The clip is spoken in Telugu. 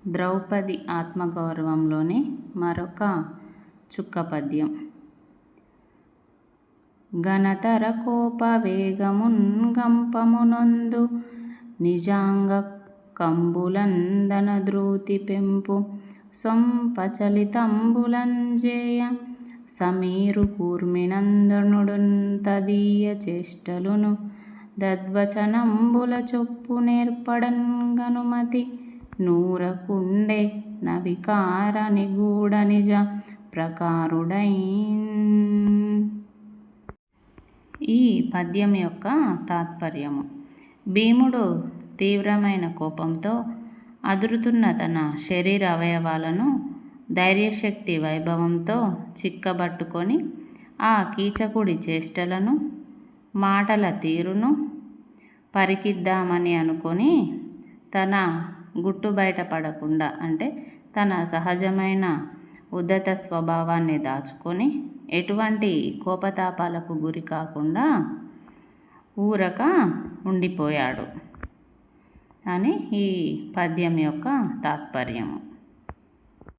ద్రౌపది ఆత్మగౌరవంలోని మరొక చుక్క పద్యం. ఘనతర కోపవేగమున్ గంపమునొందు నిజాంగ కంబులందనద్రూతి పెంపు సొంపచలితంబులంజేయ సమీరు కూర్మినందనుడున్ తదీయ చేష్టలును దద్వచనంబుల చొప్పు నేర్పడన్ గనుమతి నూరకుండే నవికార నిగూఢ నిజ ప్రకారుడైన్. ఈ పద్యం యొక్క తాత్పర్యము. భీముడు తీవ్రమైన కోపంతో అదురుతున్న తన శరీర అవయవాలను ధైర్యశక్తి వైభవంతో చిక్కబట్టుకొని ఆ కీచకుడి చేష్టలను మాటల తీరును పరికిద్దామని అనుకొని తన గుట్టు బయటపడకుండా అంటే తన సహజమైన ఉద్ధత స్వభావాన్ని దాచుకొని ఎటువంటి కోపతాపాలకు గురి కాకుండా ఊరక ఉండిపోయాడు అని ఈ పద్యం యొక్క తాత్పర్యము.